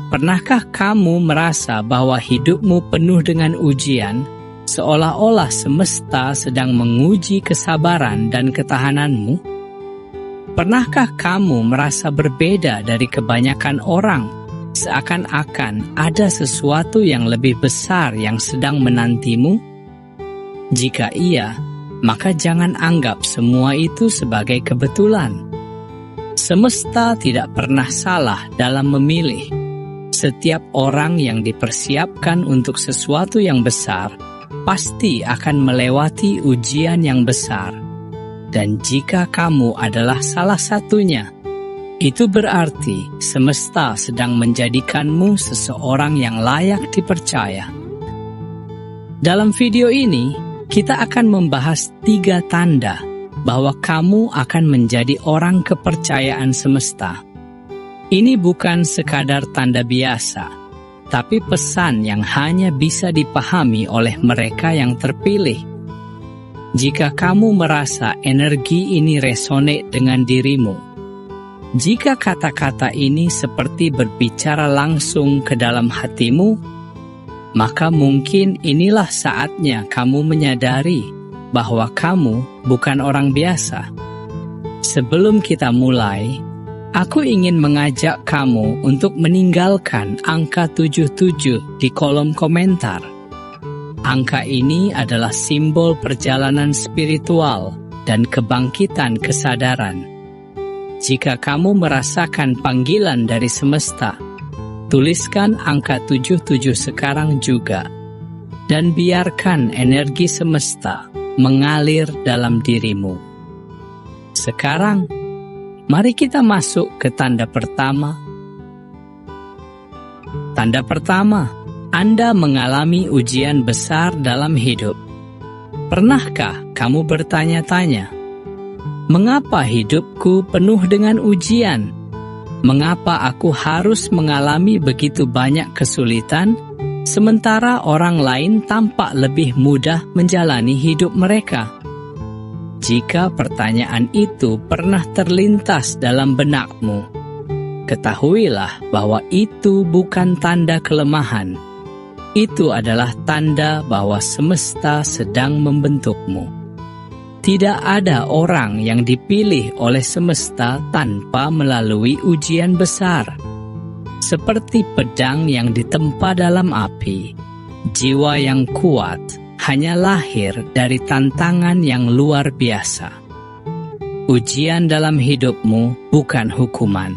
Pernahkah kamu merasa bahwa hidupmu penuh dengan ujian, seolah-olah semesta sedang menguji kesabaran dan ketahananmu? Pernahkah kamu merasa berbeda dari kebanyakan orang, seakan-akan ada sesuatu yang lebih besar yang sedang menantimu? Jika iya, maka jangan anggap semua itu sebagai kebetulan. Semesta tidak pernah salah dalam memilih. Setiap orang yang dipersiapkan untuk sesuatu yang besar pasti akan melewati ujian yang besar. Dan jika kamu adalah salah satunya, itu berarti semesta sedang menjadikanmu seseorang yang layak dipercaya. Dalam video ini, kita akan membahas 3 tanda bahwa kamu akan menjadi orang kepercayaan semesta. Ini bukan sekadar tanda biasa, tapi pesan yang hanya bisa dipahami oleh mereka yang terpilih. Jika kamu merasa energi ini resonate dengan dirimu, jika kata-kata ini seperti berbicara langsung ke dalam hatimu, maka mungkin inilah saatnya kamu menyadari bahwa kamu bukan orang biasa. Sebelum kita mulai, aku ingin mengajak kamu untuk meninggalkan angka 77 di kolom komentar. Angka ini adalah simbol perjalanan spiritual dan kebangkitan kesadaran. Jika kamu merasakan panggilan dari semesta, tuliskan angka 77 sekarang juga, dan biarkan energi semesta mengalir dalam dirimu. Sekarang, mari kita masuk ke tanda pertama. Tanda pertama, Anda mengalami ujian besar dalam hidup. Pernahkah kamu bertanya-tanya, mengapa hidupku penuh dengan ujian? Mengapa aku harus mengalami begitu banyak kesulitan, sementara orang lain tampak lebih mudah menjalani hidup mereka? Jika pertanyaan itu pernah terlintas dalam benakmu, ketahuilah bahwa itu bukan tanda kelemahan. Itu adalah tanda bahwa semesta sedang membentukmu. Tidak ada orang yang dipilih oleh semesta tanpa melalui ujian besar. Seperti pedang yang ditempa dalam api, jiwa yang kuat hanya lahir dari tantangan yang luar biasa. Ujian dalam hidupmu bukan hukuman.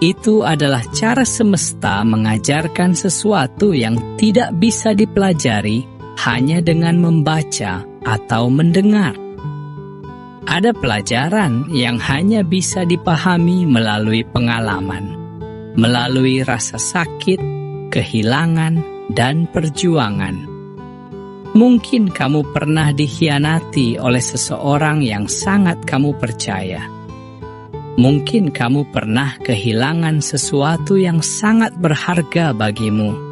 Itu adalah cara semesta mengajarkan sesuatu yang tidak bisa dipelajari hanya dengan membaca atau mendengar. Ada pelajaran yang hanya bisa dipahami melalui pengalaman, melalui rasa sakit, kehilangan, dan perjuangan. Mungkin kamu pernah dikhianati oleh seseorang yang sangat kamu percaya. Mungkin kamu pernah kehilangan sesuatu yang sangat berharga bagimu.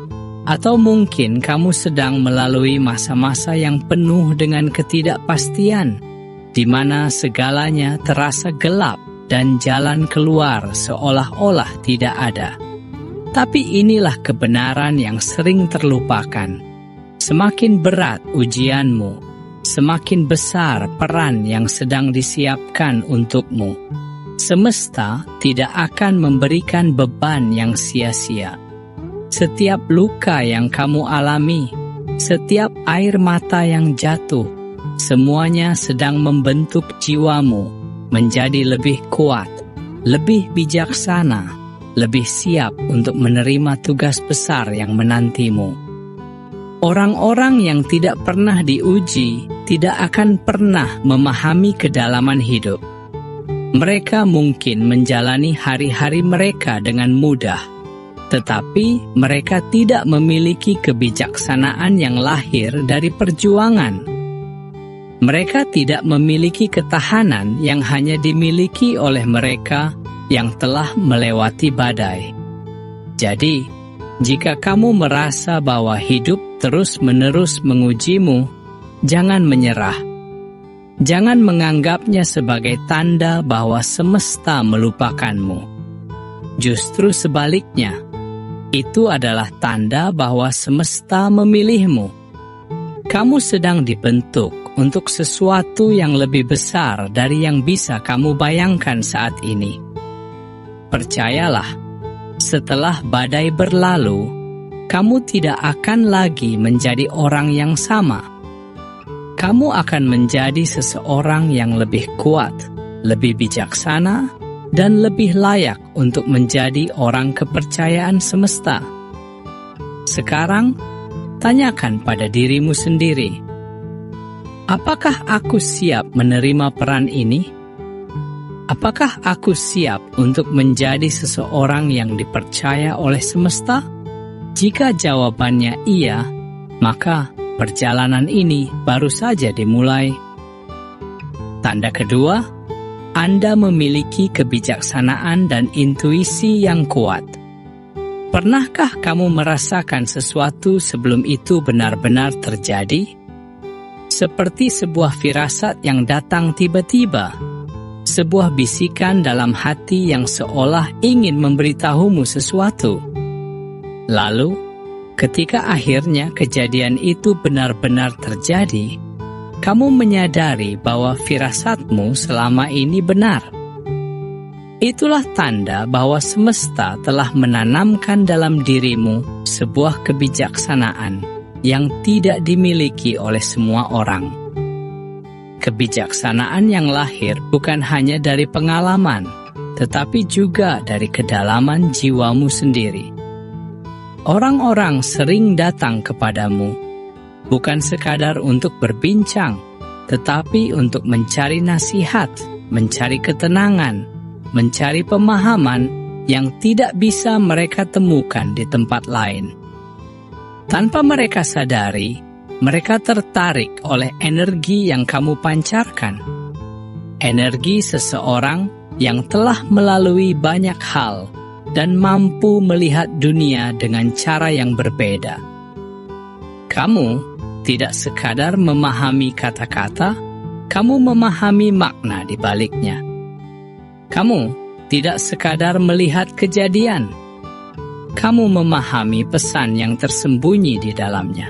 Atau mungkin kamu sedang melalui masa-masa yang penuh dengan ketidakpastian, di mana segalanya terasa gelap dan jalan keluar seolah-olah tidak ada. Tapi inilah kebenaran yang sering terlupakan. Semakin berat ujianmu, semakin besar peran yang sedang disiapkan untukmu. Semesta tidak akan memberikan beban yang sia-sia. Setiap luka yang kamu alami, setiap air mata yang jatuh, semuanya sedang membentuk jiwamu menjadi lebih kuat, lebih bijaksana, lebih siap untuk menerima tugas besar yang menantimu. Orang-orang yang tidak pernah diuji tidak akan pernah memahami kedalaman hidup. Mereka mungkin menjalani hari-hari mereka dengan mudah, tetapi mereka tidak memiliki kebijaksanaan yang lahir dari perjuangan. Mereka tidak memiliki ketahanan yang hanya dimiliki oleh mereka yang telah melewati badai. Jadi, jika kamu merasa bahwa hidup terus-menerus mengujimu, jangan menyerah. Jangan menganggapnya sebagai tanda bahwa semesta melupakanmu. Justru sebaliknya, Itu adalah tanda bahwa semesta memilihmu. Kamu sedang dibentuk untuk sesuatu yang lebih besar dari yang bisa kamu bayangkan saat ini. Percayalah, setelah badai berlalu, kamu tidak akan lagi menjadi orang yang sama. Kamu akan menjadi seseorang yang lebih kuat, lebih bijaksana, dan lebih layak untuk menjadi orang kepercayaan semesta. Sekarang, tanyakan pada dirimu sendiri, apakah aku siap menerima peran ini? Apakah aku siap untuk menjadi seseorang yang dipercaya oleh semesta? Jika jawabannya iya, maka perjalanan ini baru saja dimulai. Tanda kedua, Anda memiliki kebijaksanaan dan intuisi yang kuat. Pernahkah kamu merasakan sesuatu sebelum itu benar-benar terjadi? Seperti sebuah firasat yang datang tiba-tiba, sebuah bisikan dalam hati yang seolah ingin memberitahumu sesuatu. Lalu, ketika akhirnya kejadian itu benar-benar terjadi, kamu menyadari bahwa firasatmu selama ini benar. Itulah tanda bahwa semesta telah menanamkan dalam dirimu sebuah kebijaksanaan yang tidak dimiliki oleh semua orang. Kebijaksanaan yang lahir bukan hanya dari pengalaman, tetapi juga dari kedalaman jiwamu sendiri. Orang-orang sering datang kepadamu bukan sekadar untuk berbincang, tetapi untuk mencari nasihat, mencari ketenangan, mencari pemahaman yang tidak bisa mereka temukan di tempat lain. Tanpa mereka sadari, mereka tertarik oleh energi yang kamu pancarkan. Energi seseorang yang telah melalui banyak hal dan mampu melihat dunia dengan cara yang berbeda. Kamu tidak sekadar memahami kata-kata, kamu memahami makna di baliknya. Kamu tidak sekadar melihat kejadian, kamu memahami pesan yang tersembunyi di dalamnya.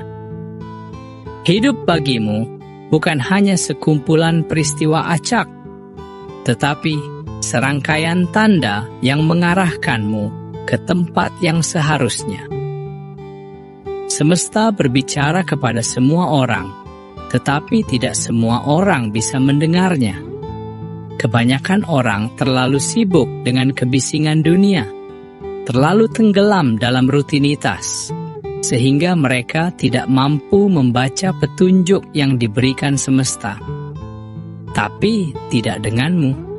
Hidup bagimu bukan hanya sekumpulan peristiwa acak, tetapi serangkaian tanda yang mengarahkanmu ke tempat yang seharusnya. Semesta berbicara kepada semua orang, tetapi tidak semua orang bisa mendengarnya. Kebanyakan orang terlalu sibuk dengan kebisingan dunia, terlalu tenggelam dalam rutinitas, sehingga mereka tidak mampu membaca petunjuk yang diberikan semesta. Tapi tidak denganmu.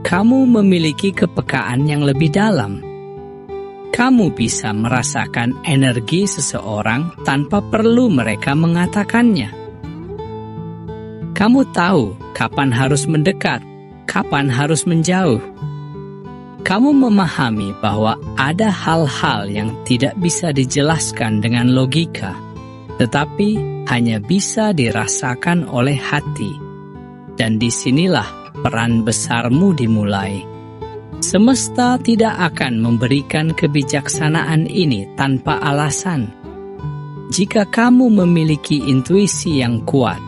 Kamu memiliki kepekaan yang lebih dalam. Kamu bisa merasakan energi seseorang tanpa perlu mereka mengatakannya. Kamu tahu kapan harus mendekat, kapan harus menjauh. Kamu memahami bahwa ada hal-hal yang tidak bisa dijelaskan dengan logika, tetapi hanya bisa dirasakan oleh hati. Dan disinilah peran besarmu dimulai. Semesta tidak akan memberikan kebijaksanaan ini tanpa alasan. Jika kamu memiliki intuisi yang kuat,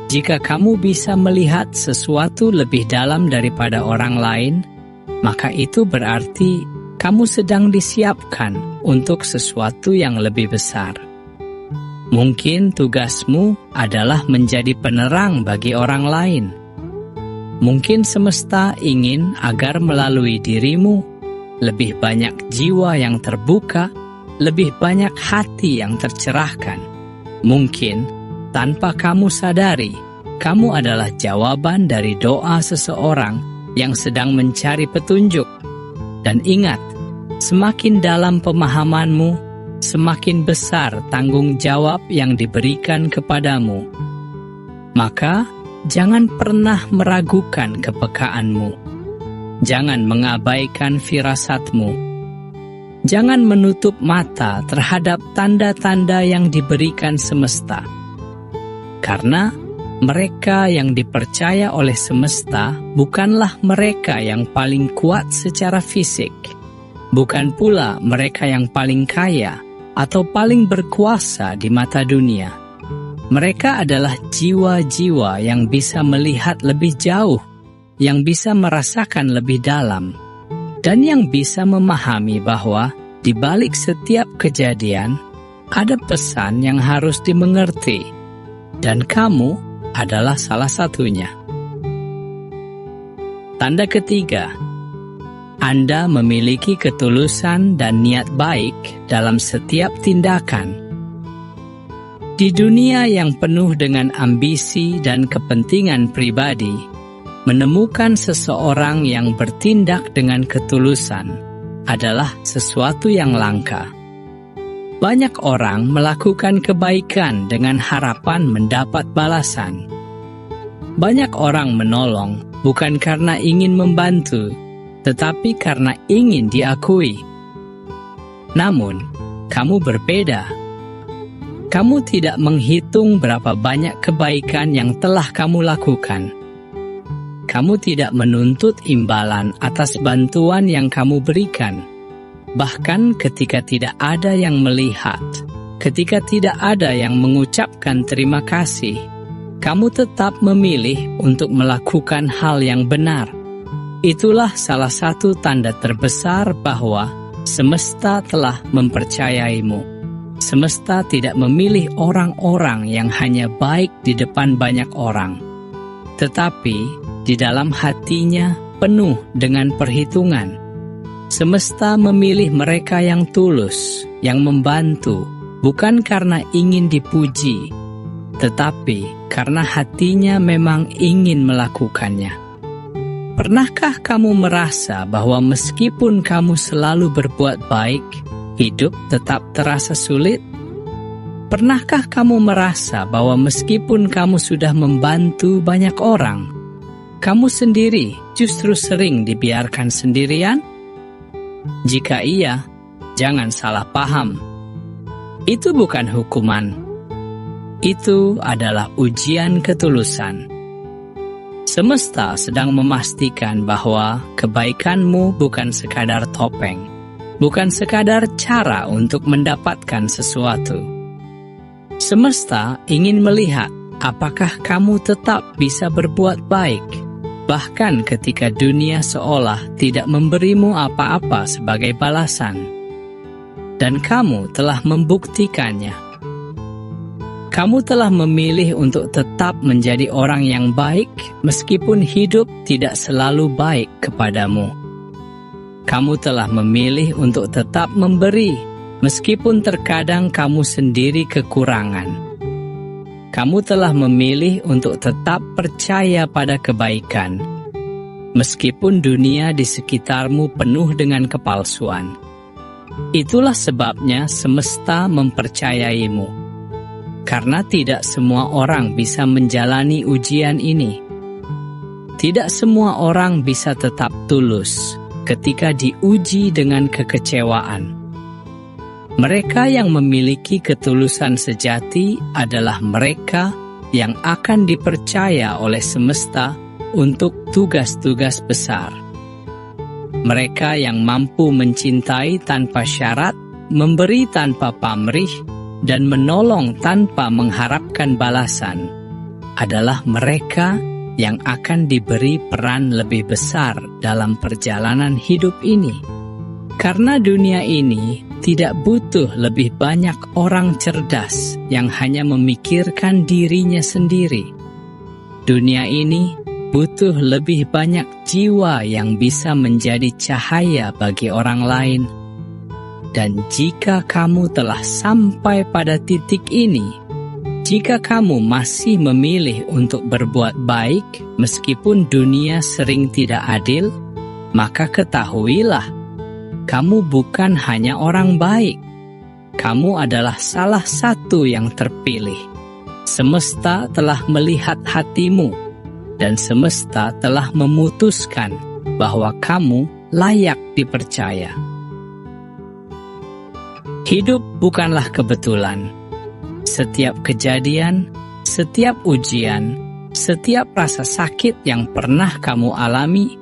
jika kamu bisa melihat sesuatu lebih dalam daripada orang lain, maka itu berarti kamu sedang disiapkan untuk sesuatu yang lebih besar. Mungkin tugasmu adalah menjadi penerang bagi orang lain. Mungkin semesta ingin agar melalui dirimu, lebih banyak jiwa yang terbuka, lebih banyak hati yang tercerahkan. Mungkin, tanpa kamu sadari, kamu adalah jawaban dari doa seseorang yang sedang mencari petunjuk. Dan ingat, semakin dalam pemahamanmu, semakin besar tanggung jawab yang diberikan kepadamu. Maka, jangan pernah meragukan kepekaanmu. Jangan mengabaikan firasatmu. Jangan menutup mata terhadap tanda-tanda yang diberikan semesta. Karena mereka yang dipercaya oleh semesta bukanlah mereka yang paling kuat secara fisik. bukan pula mereka yang paling kaya atau paling berkuasa di mata dunia. Mereka adalah jiwa-jiwa yang bisa melihat lebih jauh, yang bisa merasakan lebih dalam, dan yang bisa memahami bahwa di balik setiap kejadian ada pesan yang harus dimengerti, dan kamu adalah salah satunya. Tanda ketiga, Anda memiliki ketulusan dan niat baik dalam setiap tindakan. Di dunia yang penuh dengan ambisi dan kepentingan pribadi, menemukan seseorang yang bertindak dengan ketulusan adalah sesuatu yang langka. Banyak orang melakukan kebaikan dengan harapan mendapat balasan. Banyak orang menolong bukan karena ingin membantu, tetapi karena ingin diakui. Namun, kamu berbeda. Kamu tidak menghitung berapa banyak kebaikan yang telah kamu lakukan. Kamu tidak menuntut imbalan atas bantuan yang kamu berikan. Bahkan ketika tidak ada yang melihat, ketika tidak ada yang mengucapkan terima kasih, kamu tetap memilih untuk melakukan hal yang benar. Itulah salah satu tanda terbesar bahwa semesta telah mempercayaimu. Semesta tidak memilih orang-orang yang hanya baik di depan banyak orang, tetapi di dalam hatinya penuh dengan perhitungan. Semesta memilih mereka yang tulus, yang membantu, bukan karena ingin dipuji, tetapi karena hatinya memang ingin melakukannya. Pernahkah kamu merasa bahwa meskipun kamu selalu berbuat baik, hidup tetap terasa sulit? Pernahkah kamu merasa bahwa meskipun kamu sudah membantu banyak orang, kamu sendiri justru sering dibiarkan sendirian? Jika iya, jangan salah paham. Itu bukan hukuman. Itu adalah ujian ketulusan. Semesta sedang memastikan bahwa kebaikanmu bukan sekadar topeng, bukan sekadar cara untuk mendapatkan sesuatu. Semesta ingin melihat apakah kamu tetap bisa berbuat baik, bahkan ketika dunia seolah tidak memberimu apa-apa sebagai balasan. Dan kamu telah membuktikannya. Kamu telah memilih untuk tetap menjadi orang yang baik meskipun hidup tidak selalu baik kepadamu. Kamu telah memilih untuk tetap memberi meskipun terkadang kamu sendiri kekurangan. Kamu telah memilih untuk tetap percaya pada kebaikan, meskipun dunia di sekitarmu penuh dengan kepalsuan. Itulah sebabnya semesta mempercayaimu, karena tidak semua orang bisa menjalani ujian ini. Tidak semua orang bisa tetap tulus ketika diuji dengan kekecewaan. Mereka yang memiliki ketulusan sejati adalah mereka yang akan dipercaya oleh semesta untuk tugas-tugas besar. Mereka yang mampu mencintai tanpa syarat, memberi tanpa pamrih, dan menolong tanpa mengharapkan balasan adalah mereka yang akan diberi peran lebih besar dalam perjalanan hidup ini. Karena dunia ini tidak butuh lebih banyak orang cerdas yang hanya memikirkan dirinya sendiri. Dunia ini butuh lebih banyak jiwa yang bisa menjadi cahaya bagi orang lain. Dan jika kamu telah sampai pada titik ini, jika kamu masih memilih untuk berbuat baik meskipun dunia sering tidak adil, maka ketahuilah, kamu bukan hanya orang baik. Kamu adalah salah satu yang terpilih. Semesta telah melihat hatimu, dan semesta telah memutuskan bahwa kamu layak dipercaya. Hidup bukanlah kebetulan. Setiap kejadian, setiap ujian, setiap rasa sakit yang pernah kamu alami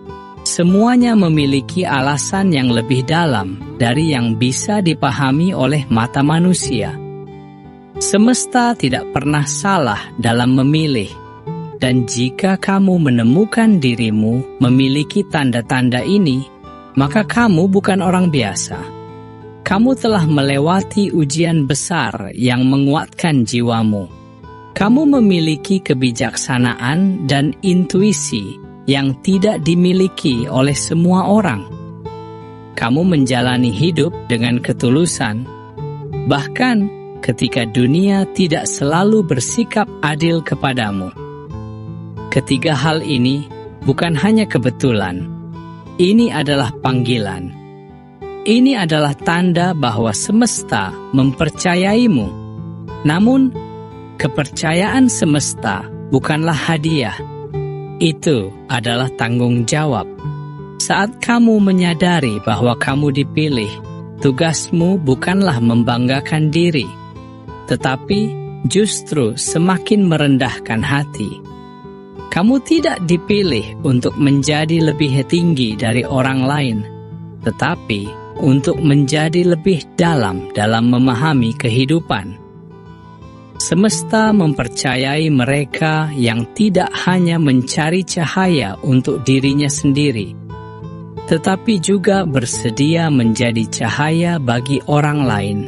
Semuanya memiliki alasan yang lebih dalam dari yang bisa dipahami oleh mata manusia. Semesta tidak pernah salah dalam memilih, dan jika kamu menemukan dirimu memiliki tanda-tanda ini, maka kamu bukan orang biasa. Kamu telah melewati ujian besar yang menguatkan jiwamu. Kamu memiliki kebijaksanaan dan intuisi yang tidak dimiliki oleh semua orang. Kamu menjalani hidup dengan ketulusan, bahkan ketika dunia tidak selalu bersikap adil kepadamu. Ketiga hal ini bukan hanya kebetulan, ini adalah panggilan. Ini adalah tanda bahwa semesta mempercayaimu. Namun, kepercayaan semesta bukanlah hadiah. Itu adalah tanggung jawab. Saat kamu menyadari bahwa kamu dipilih, tugasmu bukanlah membanggakan diri, tetapi justru semakin merendahkan hati. Kamu tidak dipilih untuk menjadi lebih tinggi dari orang lain, tetapi untuk menjadi lebih dalam memahami kehidupan. Semesta mempercayai mereka yang tidak hanya mencari cahaya untuk dirinya sendiri, tetapi juga bersedia menjadi cahaya bagi orang lain.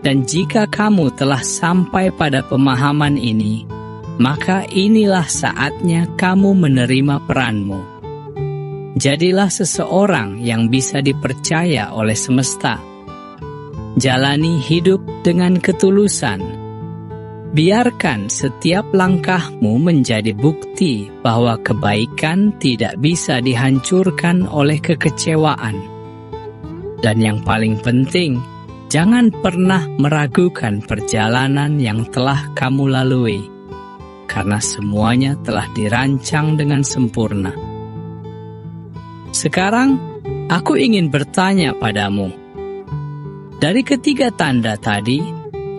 Dan jika kamu telah sampai pada pemahaman ini, maka inilah saatnya kamu menerima peranmu. Jadilah seseorang yang bisa dipercaya oleh semesta. Jalani hidup dengan ketulusan. Biarkan setiap langkahmu menjadi bukti bahwa kebaikan tidak bisa dihancurkan oleh kekecewaan. Dan yang paling penting, jangan pernah meragukan perjalanan yang telah kamu lalui, karena semuanya telah dirancang dengan sempurna. Sekarang, aku ingin bertanya padamu, dari ketiga tanda tadi,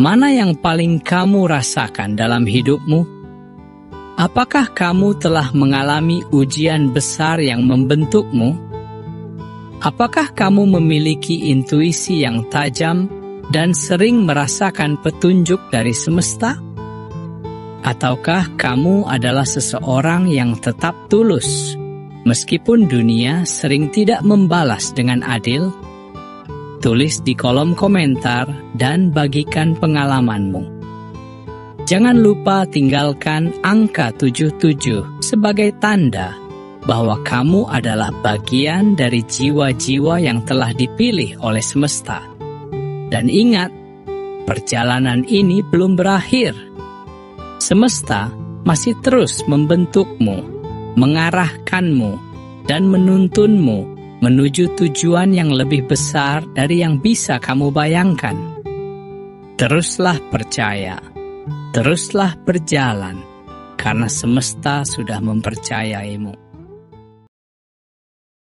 mana yang paling kamu rasakan dalam hidupmu? Apakah kamu telah mengalami ujian besar yang membentukmu? Apakah kamu memiliki intuisi yang tajam dan sering merasakan petunjuk dari semesta? Ataukah kamu adalah seseorang yang tetap tulus, meskipun dunia sering tidak membalas dengan adil? Tulis di kolom komentar dan bagikan pengalamanmu. Jangan lupa tinggalkan angka 77 sebagai tanda bahwa kamu adalah bagian dari jiwa-jiwa yang telah dipilih oleh semesta. Dan ingat, perjalanan ini belum berakhir. Semesta masih terus membentukmu, mengarahkanmu, dan menuntunmu menuju tujuan yang lebih besar dari yang bisa kamu bayangkan. Teruslah percaya, teruslah berjalan, karena semesta sudah mempercayaimu.